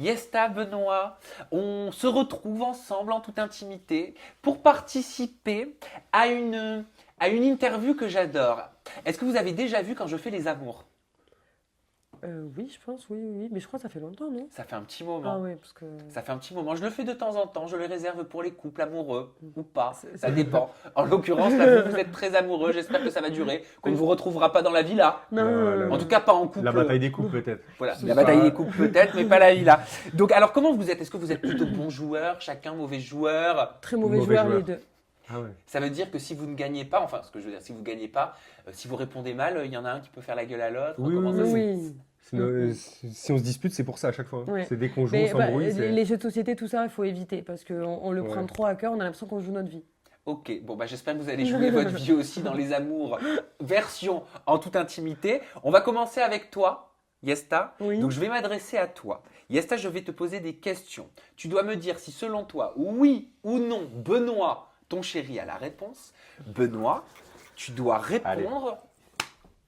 Yesta, Benoît, on se retrouve ensemble en toute intimité pour participer à une interview que j'adore. Est-ce que vous avez déjà vu quand je fais les amours? Oui, je pense, oui. Mais je crois que ça fait longtemps, non? Ça fait un petit moment. Ah oui, parce que... Ça fait un petit moment. Je le fais de temps en temps. Je le réserve pour les couples amoureux ou pas. C'est- Ça dépend. En l'occurrence, là, vous êtes très amoureux. J'espère que ça va durer. Qu'on ne vous retrouvera pas dans la villa. Non. En tout cas, pas en couple. La bataille des couples, peut-être. Voilà, C'est la ça. bataille des couples peut-être, mais pas la villa. Donc, alors, comment vous êtes? Est-ce que vous êtes plutôt bon joueur, chacun mauvais joueur? Très mauvais Mauvais joueur, joueur. les deux. Ah ouais. Ça veut dire que si vous ne gagnez pas, enfin, ce que je veux dire, si vous ne gagnez pas, si vous répondez mal, il y en a un qui peut faire la gueule à l'autre. Oui, Comment oui, ça se- Oui. Si on se dispute, c'est pour ça à chaque fois. Ouais. C'est dès qu'on joue, Mais on s'embrouille. c'est- les jeux de société, tout ça, il faut éviter parce qu'on le Ouais. prend trop à cœur, on a l'impression qu'on joue notre vie. Ok, bon, bah, j'espère que vous allez jouer votre vie aussi dans les amours, version en toute intimité. On va commencer avec toi, Yesta. Oui. Donc, je vais m'adresser à toi. Yesta, je vais te poser des questions. Tu dois me dire si, selon toi, oui ou non, Benoît, ton chéri, a la réponse. Benoît, tu dois répondre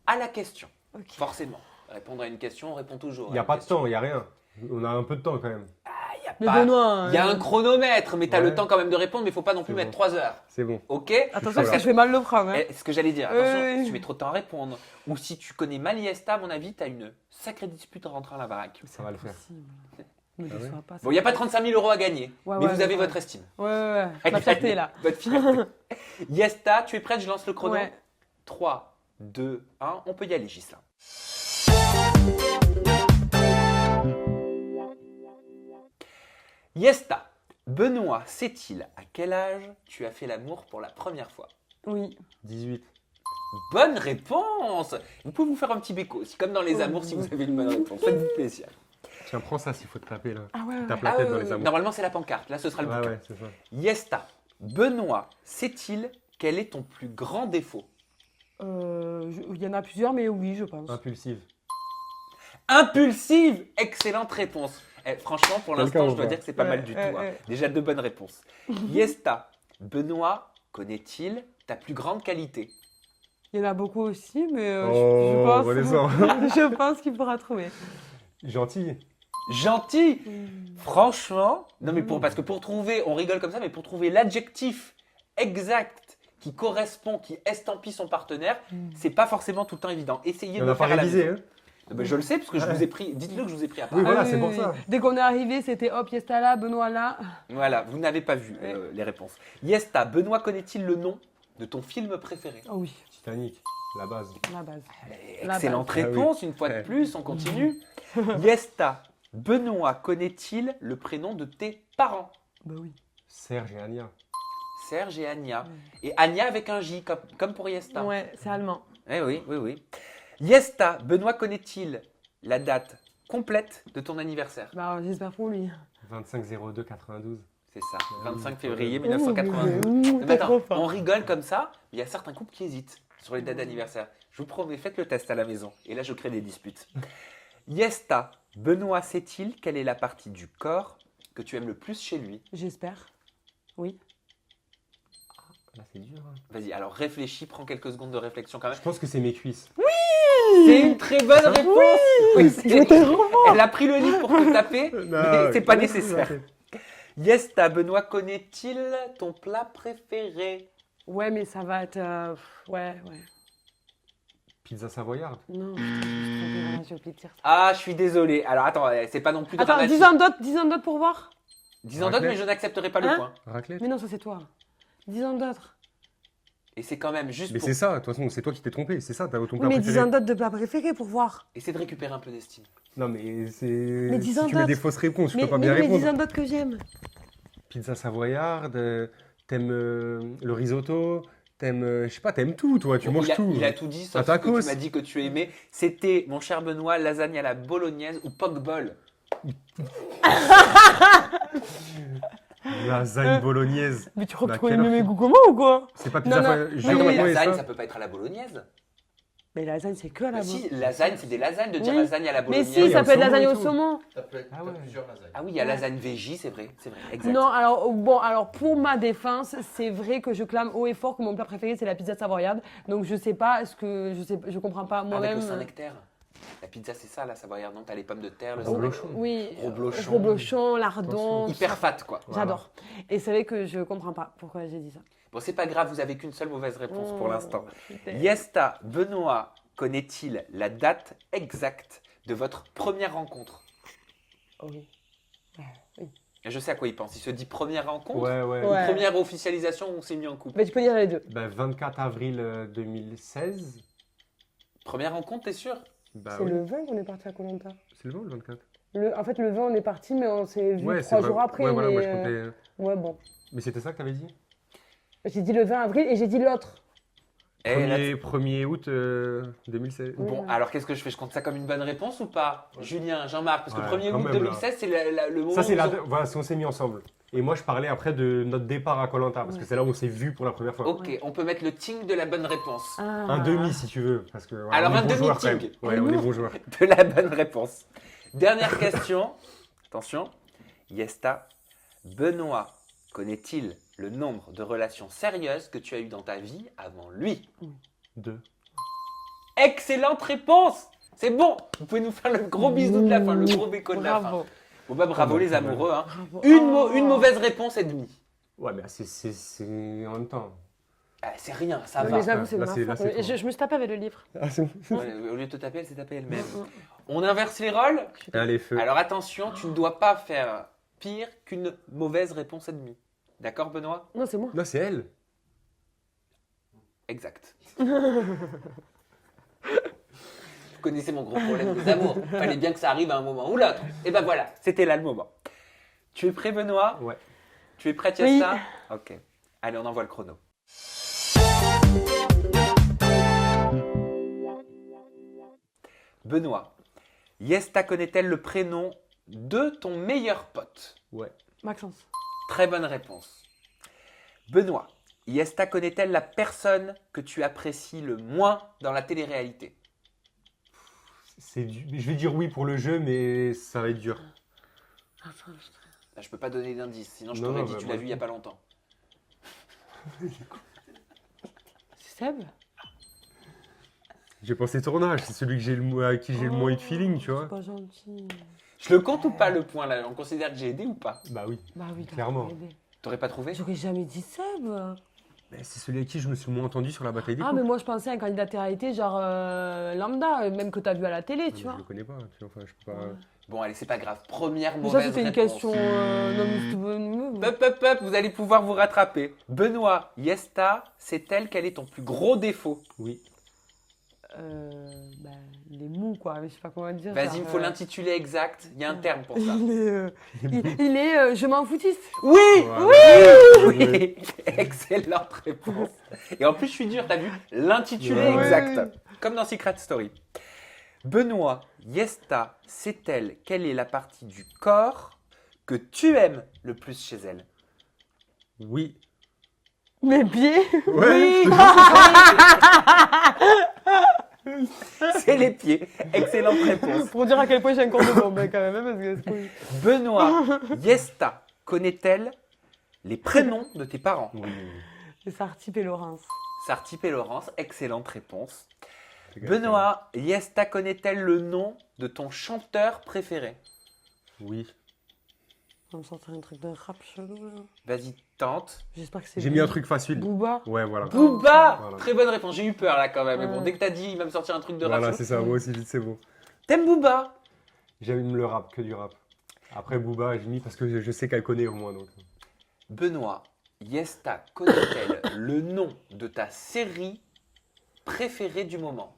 à la question. Ok. Forcément. Répondre à une question, on répond toujours. Il n'y a pas de temps, il n'y a rien. On a un peu de temps quand même. Mais Benoît, Il y a un chronomètre, mais tu as Ouais. le temps quand même de répondre, mais il ne faut pas non plus C'est mettre bon. 3 heures. C'est bon. Ok? attention chaud, parce là. que je vais mal le prendre. Hein. Eh, ce que j'allais dire, attention, Oui. si tu mets trop de temps à répondre, ou si tu connais mal Yesta, à mon avis, tu as une sacrée dispute en rentrant à la baraque. Ça va le faire. Possible. Me Ah ouais. déçois pas. Bon, il n'y a pas 35 000 euros à gagner, Ouais, mais ouais, vous avez ouais. votre estime. Ouais. Ma fierté là. Votre fierté. Yesta, tu es prête? Je lance le chrono. Ouais. 3, 2, 1, on peut y aller, Gislain. Yesta, Benoît sait-il à quel âge tu as fait l'amour pour la première fois? Oui. 18. Bonne réponse! Vous pouvez vous faire un petit béco, c'est comme dans les Oh. amours si vous avez une bonne réponse. Faites-vous plaisir. Tiens, prends ça s'il faut te taper là. Ah ouais. Tape la tête dans les amours. Normalement, c'est la pancarte. Là, ce sera le Ouais, bouquin. ouais, c'est ça. Yesta, Benoît sait-il quel est ton plus grand défaut? Il y en a plusieurs, mais oui, je pense. Impulsive. Impulsive! Excellente réponse. Eh, franchement, pour Quelqu'un l'instant, ou je dois pas dire que c'est pas Ouais, mal du tout. ouais, hein. ouais. Déjà 2 bonnes réponses. Yesta, Benoît connaît-il ta plus grande qualité? Il y en a beaucoup aussi, mais Oh, je pense, redescends. je pense qu'il pourra trouver. Gentil. Gentil! Franchement, non mais parce que pour trouver, on rigole comme ça, mais pour trouver l'adjectif exact qui correspond, qui estampille son partenaire, c'est pas forcément tout le temps évident. Essayez On de le n'a pas faire à la révisé, maison. hein. Ben, je le sais parce que je Ouais. vous ai pris. Dites-le que je vous ai pris à part. Oui, voilà, Ah c'est pour ça. Dès qu'on est arrivé, c'était hop, Yesta là, Benoît là. Voilà, vous n'avez pas vu les réponses. Yesta, Benoît connaît-il le nom de ton film préféré? Oh oui, Titanic, la base. la base. Excellente base. Ah oui. réponse, une fois de Ouais. plus, on continue. Yesta, Benoît connaît-il le prénom de tes parents? Bah oui. Serge et Ania. Serge et Anya. Et Anya avec un J, comme pour Yesta. Ouais, c'est allemand. Eh oui, oui, oui. Yesta, Benoît connaît-il la date complète de ton anniversaire? Bah j'espère pour lui. 25-02-92. C'est ça, 25 février Ouh, 1992. ouh, Mais t'es attends, trop fort. on rigole comme ça, mais il y a certains couples qui hésitent sur les dates d'anniversaire. Je vous promets, faites le test à la maison. Et là, je crée des disputes. Yesta, Benoît sait-il quelle est la partie du corps que tu aimes le plus chez lui? J'espère. Oui. Là, c'est dur. Hein. Vas-y, alors réfléchis, prends quelques secondes de réflexion quand même. Je pense que c'est mes cuisses. C'est une très bonne réponse. Oui, c'est- J'étais trop Elle a pris le livre pour te taper, mais c'est pas nécessaire. Yesta, Benoît connaît-il ton plat préféré? Ouais, mais ça va être. Ouais. Pizza savoyarde. Non, putain, je me suis trompée, voilà, j'ai oublié de dire ça. Ah, je suis désolé. Alors attends, c'est pas non plus Attends, dramatique. 10 ans d'autres pour voir. 10 ans d'autres, mais je n'accepterai pas le Hein point. Raclette. Mais non, ça c'est toi. 10 ans d'autres. Et c'est quand même juste Mais pour c'est ça, de toute façon, c'est toi qui t'es trompé. C'est ça, t'as ton Oui, plat mais 10 préféré. ans d'autres de plat préféré pour voir. essayer de récupérer un peu d'estime. Non, mais c'est. Mais 10 ans Si tu mets d'autres. des fausses réponses, je Mais, peux pas mais bien oui, mais 10 répondre. ans d'autres que j'aime. Pizza savoyarde, t'aimes le risotto, t'aimes. Je sais pas, t'aimes tout, toi, tu Bon, manges tout. Il a tout dit, sauf Un ce que tacos. tu m'as dit que tu aimais. C'était, mon cher Benoît, lasagne à la bolognaise ou poke-ball. Lasagne bolognaise. Mais tu crois que Bah, tu connais quelle mieux mes heure goûts que moi ou quoi? C'est pas pizza Non, non. savoyarde. Oui, Ah non, mais oui, lasagne, ça. ça peut pas être à la bolognaise. Mais la lasagne, c'est que à la Bah base. si, lasagne, c'est des lasagnes de dire Oui. lasagne à la Mais bolognaise. si, il y a ça au peut être saumon lasagne et au tout. saumon. Ça peut être Ah ouais. plusieurs lasagnes. Ah oui, il y a lasagne veggie, c'est vrai, exact. Non, alors pour ma défense, c'est vrai que je clame haut et fort que mon plat préféré c'est la pizza savoyarde. Donc je sais pas je comprends pas Avec moi-même. le Saint-Nectaire. La pizza, c'est ça, la savoyarde, non? T'as les pommes de terre, le Reblochon. Oui. Reblochon. Reblochon, lardon. Hyper fat, quoi. J'adore. Et c'est vrai que je comprends pas pourquoi j'ai dit ça. Bon, c'est pas grave, vous avez qu'une seule mauvaise réponse pour Oh, l'instant. putain. Yesta, Benoît, connaît-il la date exacte de votre première rencontre? Oui. Je sais à quoi il pense. Il se dit première rencontre Ouais, ouais. ou Ouais. première officialisation où on s'est mis en couple? Mais tu peux dire les deux. Bah, 24 avril 2016. Première rencontre, t'es sûr? Bah, C'est oui. le 20 qu'on est parti à Koh Lanta. C'est le 20 ou le 24? En fait, le 20, on est parti, mais on s'est vu Ouais, 3 vrai. jours après. Ouais, voilà, mais, moi je comptais. Ouais, bon. Mais c'était ça que t'avais dit? J'ai dit le 20 avril et j'ai dit l'autre. Eh, là, 1er août 2016. Bon, Ouais. alors qu'est-ce que je fais? Je compte ça comme une bonne réponse ou pas? Julien, Jean-Marc, parce que Ouais, 1er quand août même, 2016, c'est le moment Ça, c'est où la... ils ont- voilà, si on s'est mis ensemble. Et moi, je parlais après de notre départ à Koh Lanta, parce que c'est là où on s'est vu pour la première fois. Ok, on peut mettre le ting de la bonne réponse. Ah. Un demi, si tu veux. Parce que, voilà, Alors, on est un bons joueurs, quand demi-ting. même. Ouais, on est bons joueurs. De la bonne réponse. Dernière question. Attention. Yesta, Benoît connaît-il le nombre de relations sérieuses que tu as eues dans ta vie avant lui? 2. Excellente réponse! C'est bon! Vous pouvez nous faire le gros bisou de la fin, le gros béco de la fin. Bravo. Bon bah bravo Oh, les bah, amoureux. Hein. Bravo. Une mauvaise réponse et demie. Ouais, mais c'est en même temps. Ah, c'est rien, ça Ouais, va. Mais j'avoue, c'est de Là, ma c'est- là, faute. c'est Et toi. je me suis tapé avec le livre. Ah, c'est bon. Ouais, au lieu de te taper, elle s'est tapée elle-même. On inverse les rôles? Allez, feu. Alors attention, tu ne dois pas faire pire qu'une mauvaise réponse et demie. D'accord Benoît? Non, c'est moi. Non, c'est elle. Exact. Vous connaissez mon gros problème des amours. Fallait bien que ça arrive à un moment ou l'autre. Et ben voilà, c'était là le moment. Tu es prêt Benoît? Ouais. Tu es prêt Oui. Yesta? Ok. Allez, on envoie le chrono. Benoît, Yesta connaît-elle le prénom de ton meilleur pote? Ouais. Maxence. Très bonne réponse. Benoît, Yesta connaît-elle la personne que tu apprécies le moins dans la télé-réalité? Je vais dire oui pour le jeu, mais ça va être dur. Là, je peux pas donner d'indice, sinon je Non, t'aurais non, dit bah, tu l'as moi- vu il y a pas longtemps. C'est Seb? J'ai pensé tournage, c'est celui que avec qui j'ai le moins eu de feeling, tu vois. C'est pas gentil. Je le compte ou pas le point là? On considère que j'ai aidé ou pas? Bah oui. Bah oui, t'as Clairement. pas aidé. T'aurais pas trouvé? J'aurais jamais dit Seb. Mais c'est celui avec qui je me suis le moins entendu sur la bataille des Ah, couples. mais moi je pensais à un candidat télé-réalité genre lambda, même que t'as vu à la télé, tu Je vois. le connais pas, tu vois, enfin, je peux pas... Ouais. Bon, allez, c'est pas grave. Première Mais mauvaise ça, c'était une réponse. question. Non, mais c'était- Hop, hop, hop, vous allez pouvoir vous rattraper. Benoît, Yesta, c'est elle, quel est ton plus gros défaut? Oui. Bah, il est mou, quoi. Mais je sais pas comment dire. Vas-y, genre, il me faut l'intitulé exact. Il y a un terme pour ça. il est je m'en foutiste. Oui, Voilà. oui. Excellente réponse. Et en plus, je suis dur, t'as vu l'intitulé Ouais. exact. Comme dans Secret Story. Benoît, Yesta, sait-elle quelle est la partie du corps que tu aimes le plus chez elle? Oui. Mes pieds. Ouais. C'est les pieds. Excellente réponse. Pour dire à quel point j'ai un corps de bombe, quand même. Parce que c'est- Benoît, Yesta, connaît-elle les prénoms de tes parents? Oui. c'est Sartip et Laurence. Sartip et Laurence, excellente réponse. Fais gaffe, Benoît, Yesta connaît-elle le nom de ton chanteur préféré? Oui. On va me sortir un truc de rap chelou. là. Vas-y, tente. J'espère que c'est. J'ai mis un truc facile. Booba. Ouais, voilà. Booba! Voilà. Très bonne réponse, j'ai eu peur là quand même. Mais bon, Ouais. dès que t'as dit, il va me sortir un truc de rap. Voilà, chelou. c'est ça. Moi aussi, vite, c'est bon. T'aimes Booba? J'aime le rap, que du rap. Après, Booba, j'ai mis parce que je sais qu'elle connaît au moins. Donc. Benoît, Yesta connaît-elle le nom de ta série préférée du moment?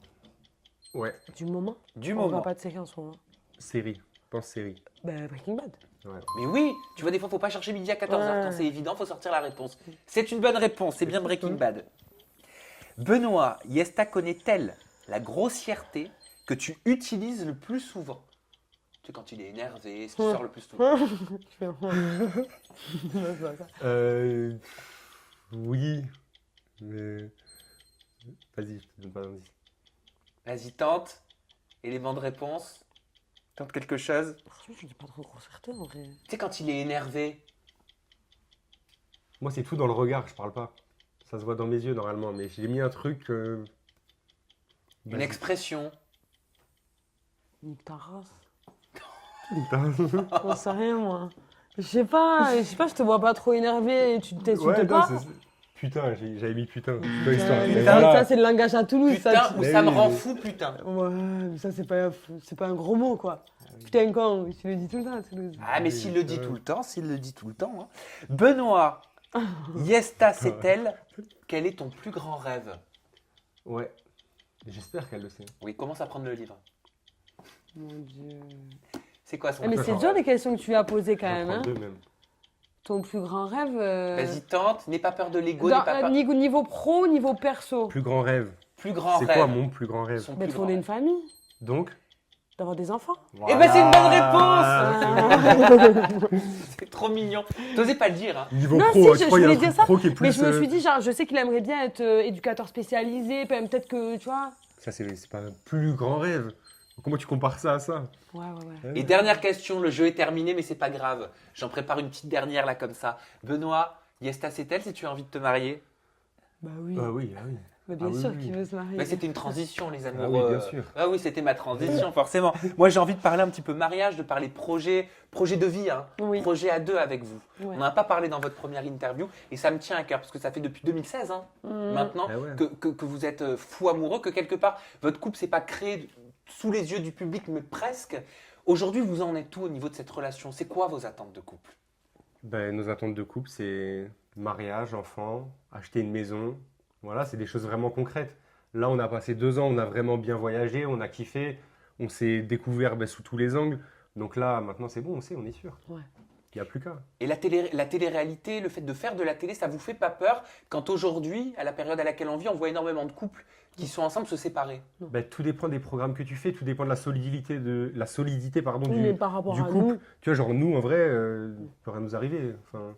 Ouais. Du moment. Du On moment. voit pas de série en ce moment. Série. Pense série. Bah, Breaking Bad. Ouais. Mais oui, tu vois, des fois, faut pas chercher midi à 14h. Ouais. Quand c'est évident, faut sortir la réponse. C'est une bonne réponse, c'est bien Breaking Bad. Benoît, Yesta connaît-elle la grossièreté que tu utilises le plus souvent? Tu sais, quand il est énervé, ce qui Ouais. sort le plus souvent. Je fais. Non, c'est pas ça. Oui. Mais. Vas-y, je te donne pas d'indice. Vas-y, tente. Élément de réponse. Tente quelque chose. Franchement, je dis pas trop grossièreté en vrai. Tu sais, quand il est énervé. Moi, c'est tout dans le regard, je parle pas. Ça se voit dans mes yeux normalement, mais j'ai mis un truc. Une Vas-y. expression. Nique ta race. Putain. J'en sais rien, moi. Je sais pas, je te vois pas trop énervé et tu t'insultes Ouais, non, pas. putain, j'avais mis putain. Putain, Ouais, histoire. mais Mais ça, voilà. ça, c'est le langage à Toulouse. Putain, ça, ou Mais ça me oui, rend mais- fou, putain. Ouais, mais ça, c'est pas un gros mot, quoi. Putain, con, tu le dis tout le temps à Toulouse. Ah, mais Oui, s'il le c'est dit vrai. tout le temps, s'il le dit tout le temps. Hein. Benoît, Yesta c'est-elle, quel est ton plus grand rêve? Ouais. J'espère qu'elle le sait. Oui, commence à prendre le livre. Mon Dieu. C'est quoi son Ah, mais plus c'est grand dur rêve? les questions que tu lui as posées quand J'en même. prends Hein. 2 même. Ton plus grand rêve. Vas-y, tente, n'aie pas peur de l'ego, n'aie Dans- pas peur. niveau pro, niveau perso. Plus grand rêve. Plus grand C'est rêve. quoi mon plus grand rêve? Son Mais plus de grand fonder une rêve. famille, Donc d'avoir des enfants. Eh ben, c'est une bonne réponse. Ah. C'est trop mignon. T'osais pas le dire, hein. Niveau Non, pro, si, tu crois, il y a je un voulais dire truc ça, pro qui est plus. Mais je me suis dit, genre, je sais qu'il aimerait bien être éducateur spécialisé, peut-être que, tu vois. Ça, c'est pas un plus grand rêve. Comment tu compares ça à ça? Ouais. Et dernière question, le jeu est terminé, mais c'est pas grave. J'en prépare une petite dernière là comme ça. Benoît, Yesta c'est-elle si tu as envie de te marier? Bah oui. Oui, ah oui. Mais bien Ah oui, sûr oui. qu'il veut se marier. Bah, c'était une transition, les amoureux. Ah oui, bien sûr. Ah oui, c'était ma transition, forcément. Moi, j'ai envie de parler un petit peu mariage, de parler projet de vie, hein. Oui. Projet à deux avec vous. Ouais. On n'en a pas parlé dans votre première interview et ça me tient à cœur parce que ça fait depuis 2016 hein, maintenant Ah ouais. que vous êtes fou amoureux, que quelque part votre couple s'est pas créé sous les yeux du public, mais presque. Aujourd'hui, vous en êtes où au niveau de cette relation? C'est quoi vos attentes de couple? Ben, nos attentes de couple, c'est mariage, enfant, acheter une maison. Voilà, c'est des choses vraiment concrètes. Là, on a passé 2 ans, on a vraiment bien voyagé, on a kiffé, on s'est découvert sous tous les angles. Donc là, maintenant, c'est bon, on sait, on est sûr. Ouais. Il n'y a plus qu'à. Et la télé-réalité, le fait de faire de la télé, ça vous fait pas peur quand aujourd'hui, à la période à laquelle on vit, on voit énormément de couples qui sont ensemble se séparer? Ben, tout dépend des programmes que tu fais, tout dépend de la solidité pardon, Oui, du, mais par rapport du à couple. nous, Tu vois, genre nous, en vrai, il peut rien nous arriver. Enfin,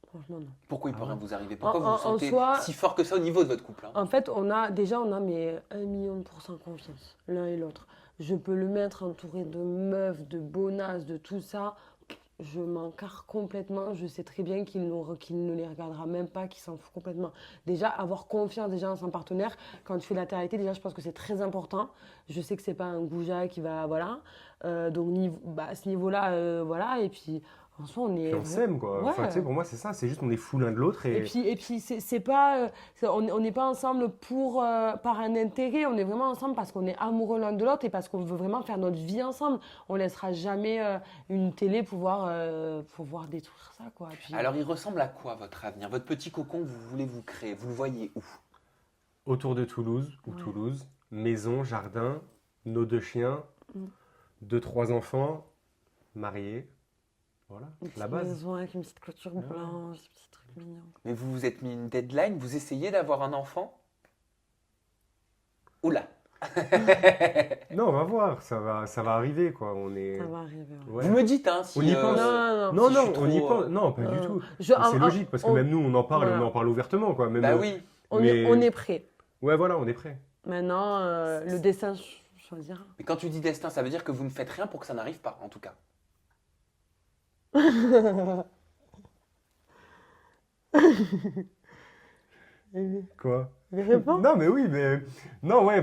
franchement, non. Pourquoi il peut Ah rien ouais. vous arriver? Pourquoi vous En- vous en sentez soi- si fort que ça au niveau de votre couple hein? En fait, on a mais 1 million de % confiance, l'un et l'autre. Je peux le mettre entouré de meufs, de bonasses, de tout ça. Je m'en carre complètement. Je sais très bien qu'il ne les regardera même pas, qu'il s'en fout complètement. Déjà, avoir confiance déjà en son partenaire. Quand tu fais la télé, déjà, je pense que c'est très important. Je sais que c'est pas un goujat qui va, voilà. Donc, à ce niveau-là, voilà. Et puis, en soi, on est... puis on s'aime, quoi. Ouais. Enfin, tu sais, pour moi, c'est ça, c'est juste on est fous l'un de l'autre. Et puis c'est pas, on n'est pas ensemble par un intérêt, on est vraiment ensemble parce qu'on est amoureux l'un de l'autre et parce qu'on veut vraiment faire notre vie ensemble. On laissera jamais une télé pouvoir détruire ça, quoi. Et puis, Alors, il ressemble à quoi votre avenir? Votre petit cocon, vous voulez vous créer? Vous le voyez où? Autour de Toulouse, ou Ouais. Toulouse, maison, jardin, nos 2 chiens, Mm. 2-3 enfants, mariés. Voilà, une petite la base. maison avec une petite clôture Ouais. blanche, des petits trucs mignons. Mais vous vous êtes mis une deadline? Vous essayez d'avoir un enfant? Oula! Non, on va voir, ça va arriver, quoi. On est. Ça va arriver. Ouais. Ouais. Vous me dites, hein, si... On y pense. Non. Non, si non, je suis on y trop, pense. Non, pas du euh, tout. Je- Mais c'est logique, parce que même nous, on en parle, voilà. on en parle ouvertement, quoi. Même, Bah oui. on mais- est prêt. Ouais, voilà, on est prêt. Maintenant, le destin choisira. Mais quand tu dis destin, ça veut dire que vous ne faites rien pour que ça n'arrive pas, en tout cas. Quoi? Mais réponds. Non, mais oui, mais. Non, ouais,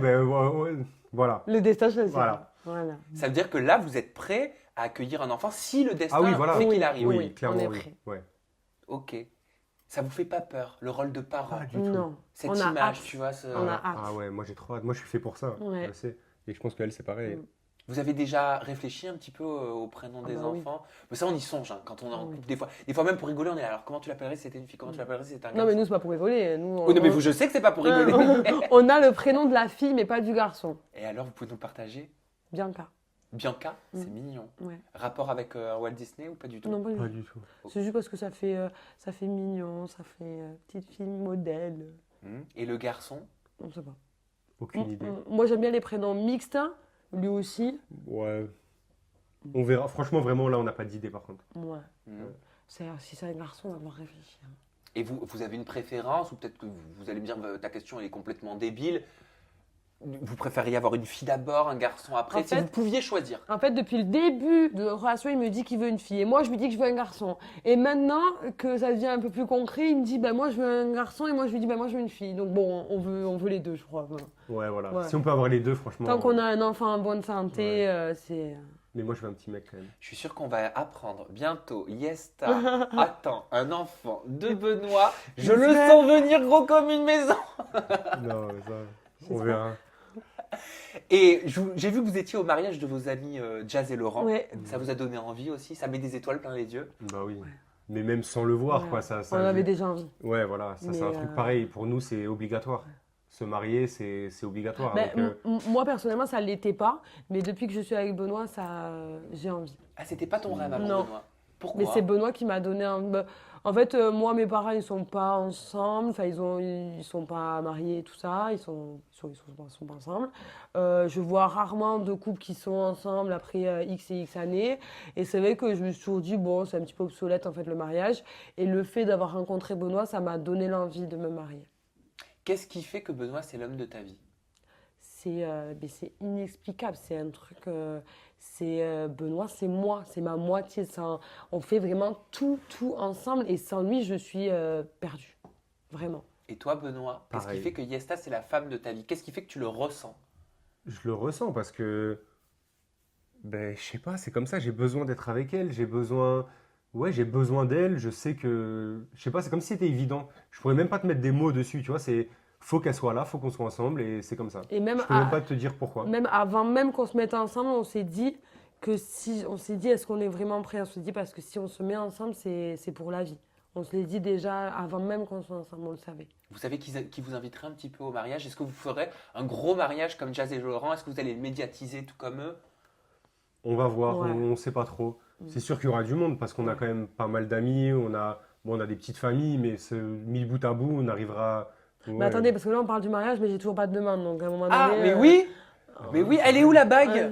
voilà. Le destin choisira. Voilà. Ça veut dire que là, vous êtes prêt à accueillir un enfant si le destin Ah oui, voilà. fait Oui, qu'il arrive. Oui, oui, clairement, on est oui. prêt. Ouais. Ok. Ça vous fait pas peur, le rôle de parent? Pas du tout. Non. Cette on a image, hâte. tu vois. ce- On a hâte. Ah ouais, moi j'ai trop hâte. Moi je suis fait pour ça. Ouais. Je sais. Et je pense qu'elle, c'est pareil. Mm. Vous avez déjà réfléchi un petit peu au prénom Ah des bah oui. enfants? Mais ça, on y songe hein, quand on est en Oui. couple. Des fois même pour rigoler, on est là. Alors, comment tu l'appellerais si c'était une fille? Comment tu l'appellerais si c'était un Non, garçon? mais nous, c'est pas pour rigoler. Nous, Oui, non, mais vous, je sais que c'est pas pour rigoler. on a le prénom de la fille, mais pas du garçon. Et alors, vous pouvez nous partager? Bianca. Bianca, Mm. c'est mignon. Ouais. Rapport avec Walt Disney ou pas du tout? Non, pas du Pas tout. du tout. C'est juste parce que ça fait mignon, ça fait petite fille modèle. Et le garçon? On sait pas. Aucune idée. Moi, j'aime bien les prénoms mixtes. Lui aussi. Ouais. On verra. Franchement, vraiment, là, on n'a pas d'idée par contre. Ouais. Mm. Si c'est un garçon, on va devoir réfléchir. Et vous avez une préférence ou peut-être que vous allez me dire ta question elle est complètement débile. Vous préfériez avoir une fille d'abord, un garçon après, En si fait- vous pouviez choisir. En fait, depuis le début de la relation, il me dit qu'il veut une fille. Et moi, je lui dis que je veux un garçon. Et maintenant que ça devient un peu plus concret, il me dit moi, je veux un garçon. Et moi, je lui dis moi, je veux une fille. Donc bon, on veut les deux, je crois. Voilà. Ouais, voilà. Ouais. Si on peut avoir les deux, franchement. Tant qu'on a un enfant en bonne santé, c'est... Mais moi, je veux un petit mec quand même. Je suis sûr qu'on va apprendre bientôt. Yesta attend un enfant de Benoît. Je le J'espère. sens venir gros comme une maison. Non, ça, on J'espère. verra. Et j'ai vu que vous étiez au mariage de vos amis Jazz et Laurent. Ouais. Ça vous a donné envie aussi? Ça met des étoiles plein les yeux? Bah oui. Mais même sans le voir, Ouais. quoi. Ça, On avait déjà envie. Ouais, voilà. Ça, c'est Mais, un truc pareil. Pour nous, c'est obligatoire. Se marier, c'est obligatoire. Ben, Donc, moi, personnellement, ça ne l'était pas. Mais depuis que je suis avec Benoît, j'ai envie. Ah, c'était pas ton rêve avant Non. Benoît? Pourquoi? Mais c'est Benoît qui m'a donné un... En fait, moi, mes parents, ils sont pas ensemble. Enfin, ils sont pas mariés et tout ça. Ils sont pas ensemble. Je vois rarement de couples qui sont ensemble après X et X années. Et c'est vrai que je me suis toujours dit, bon, c'est un petit peu obsolète, en fait, le mariage. Et le fait d'avoir rencontré Benoît, ça m'a donné l'envie de me marier. Qu'est-ce qui fait que Benoît, c'est l'homme de ta vie? C'est inexplicable. C'est un truc... Benoît, c'est moi, c'est ma moitié. On fait vraiment tout ensemble. Et sans lui, je suis perdue. Vraiment. Et toi, Benoît, qu'est-ce qui Pareil. fait que Yesta, c'est la femme de ta vie? Qu'est-ce qui fait que tu le ressens? je le ressens parce que. Ben, je sais pas, c'est comme ça. J'ai besoin d'être avec elle. J'ai besoin. Ouais, j'ai besoin d'elle. Je sais que. Je sais pas, c'est comme si c'était évident. Je pourrais même pas te mettre des mots dessus, tu vois. C'est. Faut qu'elle soit là, faut qu'on soit ensemble et c'est comme ça. Et même, Je peux même pas te dire pourquoi. même avant même qu'on se mette ensemble, on s'est dit est-ce qu'on est vraiment prêt? On se dit parce que si on se met ensemble, c'est pour la vie. On se l'est dit déjà avant même qu'on soit ensemble, on le savait. Vous savez qui vous inviterait un petit peu au mariage? Est-ce que vous ferez un gros mariage comme Jazz et Laurent? Est-ce que vous allez le médiatiser tout comme eux? On va voir, Ouais. on sait pas trop. Mm. C'est sûr qu'il y aura du monde parce qu'on a quand même pas mal d'amis. On a des petites familles, mais mis bout à bout, on arrivera. Mais Ouais. attendez, parce que là on parle du mariage, mais j'ai toujours pas de demande. Donc à un moment Ah, donné. mais oui! Mais oui, elle est où la bague? Ouais.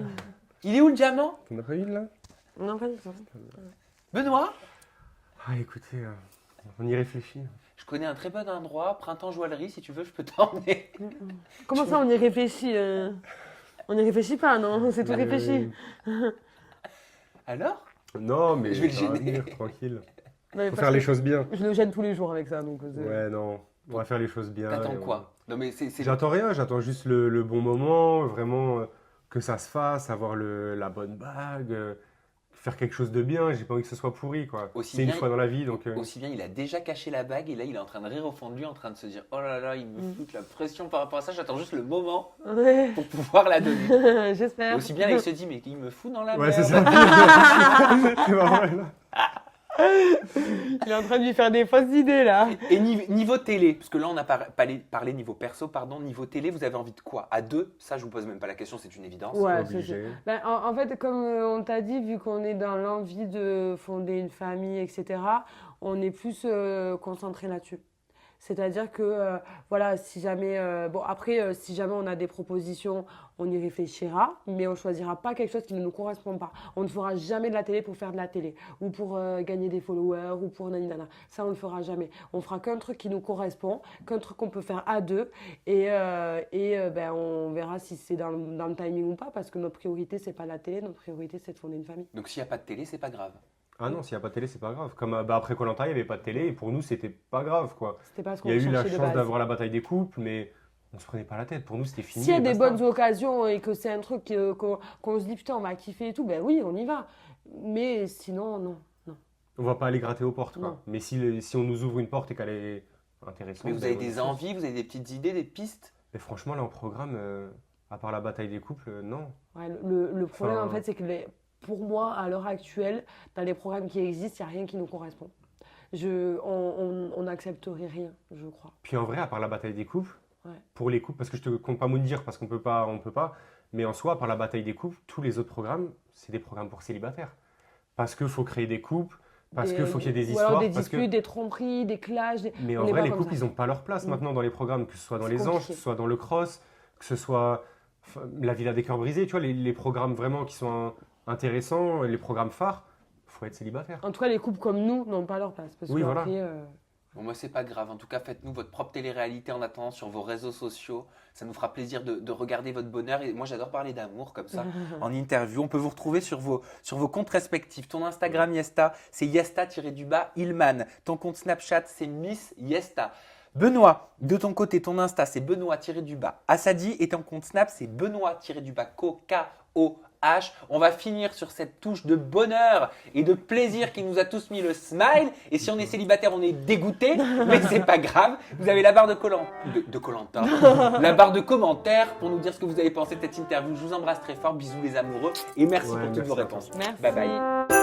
Il est où le diamant? T'en as pas une là? Non, pas du tout. Benoît? Ah, écoutez, on y réfléchit. Je connais un très bon endroit, Printemps Joaillerie, si tu veux, je peux t'emmener. Comment ça, on y réfléchit On n'y réfléchit pas, non? C'est tout réfléchi. Alors? Non, mais Je vais le ça va gêner. venir, tranquille. Ouais, Faut parce faire les que choses bien. Je le gêne tous les jours avec ça. Donc, Ouais, non. On va faire les choses bien. T'attends et quoi? Non mais c'est... J'attends rien, j'attends juste le bon moment, vraiment que ça se fasse, avoir la bonne bague, faire quelque chose de bien. J'ai pas envie que ce soit pourri, quoi. Aussi C'est une bien- fois dans la vie, donc. Aussi bien, il a déjà caché la bague et là, il est en train de rire au fond de lui, en train de se dire « Oh là là, il me Mm. fout la pression par rapport à ça, j'attends juste le moment Ouais. pour pouvoir la donner. » J'espère. Aussi bien, là, il se dit « Mais il me fout dans la Ouais, merde. c'est ça. C'est marrant, là. Il est en train de lui faire des fausses idées là. Et niveau télé, parce que là, on a parlé niveau perso, pardon, niveau télé, vous avez envie de quoi? À deux? Ça, je vous pose même pas la question, c'est une évidence. Ouais, Obligé. Ben, en fait, comme on t'a dit, vu qu'on est dans l'envie de fonder une famille, etc., on est plus concentré là-dessus. C'est-à-dire que, voilà, si jamais, si jamais on a des propositions, on y réfléchira, mais on ne choisira pas quelque chose qui ne nous correspond pas. On ne fera jamais de la télé pour faire de la télé, ou pour gagner des followers, ou pour naninana. Ça, on ne le fera jamais. On fera qu'un truc qui nous correspond, qu'un truc qu'on peut faire à deux, et on verra si c'est dans le timing ou pas, parce que notre priorité, c'est pas la télé, notre priorité, c'est de fonder une famille. Donc, s'il n'y a pas de télé, c'est pas grave. Ah non, s'il n'y a pas de télé, c'est pas grave. Comme après Koh Lanta, il n'y avait pas de télé et pour nous, c'était pas grave, quoi. C'était pas ce Il qu'on y a eu la cherchait de chance base. d'avoir la bataille des couples, mais on se prenait pas la tête. Pour nous, c'était fini. S'il y a et des basta. bonnes occasions et que c'est un truc qu'on se dit putain on va kiffer et tout, ben oui on y va. Mais sinon non. On va pas aller gratter aux portes, quoi. Non. Mais si on nous ouvre une porte et qu'elle est intéressante. Mais vous ben, avez on des fonce. envies, vous avez des petites idées, des pistes? Mais franchement, là, en programme, à part la bataille des couples, non. Ouais, le problème Enfin- en fait c'est que pour moi à l'heure actuelle dans les programmes qui existent il n'y a rien qui nous correspond. On n'accepterait rien je crois. Puis en vrai, à part la bataille des couples, Ouais. pour les couples, parce que je te compte pas dire parce qu'on peut pas, mais en soi, à part la bataille des couples, tous les autres programmes, c'est des programmes pour célibataires. Parce qu'il faut créer des couples, parce qu'il faut qu'il y ait des Ou alors histoires. des parce que... disputes, des tromperies, des clashs. Mais on en est vrai, pas les comme couples, ça. ils n'ont pas leur place Mm. maintenant dans les programmes, que ce soit dans C'est Les Anges, compliqué. que ce soit dans Le Cross, que ce soit La Villa des Cœurs Brisés, tu vois, les programmes vraiment qui sont intéressants, les programmes phares, faut être célibataire. En tout cas les couples comme nous n'ont pas leur place parce Oui, que voilà. après, Bon, moi, c'est pas grave. En tout cas, faites-nous votre propre télé-réalité en attendant sur vos réseaux sociaux. Ça nous fera plaisir de regarder votre bonheur. Et moi, j'adore parler d'amour comme ça en interview. On peut vous retrouver sur vos comptes respectifs. Ton Instagram, Yesta, c'est Yesta-Ilman. Ton compte Snapchat, c'est Miss Yesta. Benoît, de ton côté, ton Insta, c'est Benoît-Assadi. Et ton compte Snap, c'est Benoît-Co-K-O-H. On va finir sur cette touche de bonheur et de plaisir qui nous a tous mis le smile. Et si on est célibataire, on est dégoûté, mais c'est pas grave. Vous avez la barre de Koh-Lanta, la barre de commentaires pour nous dire ce que vous avez pensé de cette interview. Je vous embrasse très fort. Bisous les amoureux et merci pour toutes vos réponses. Merci. Bye bye.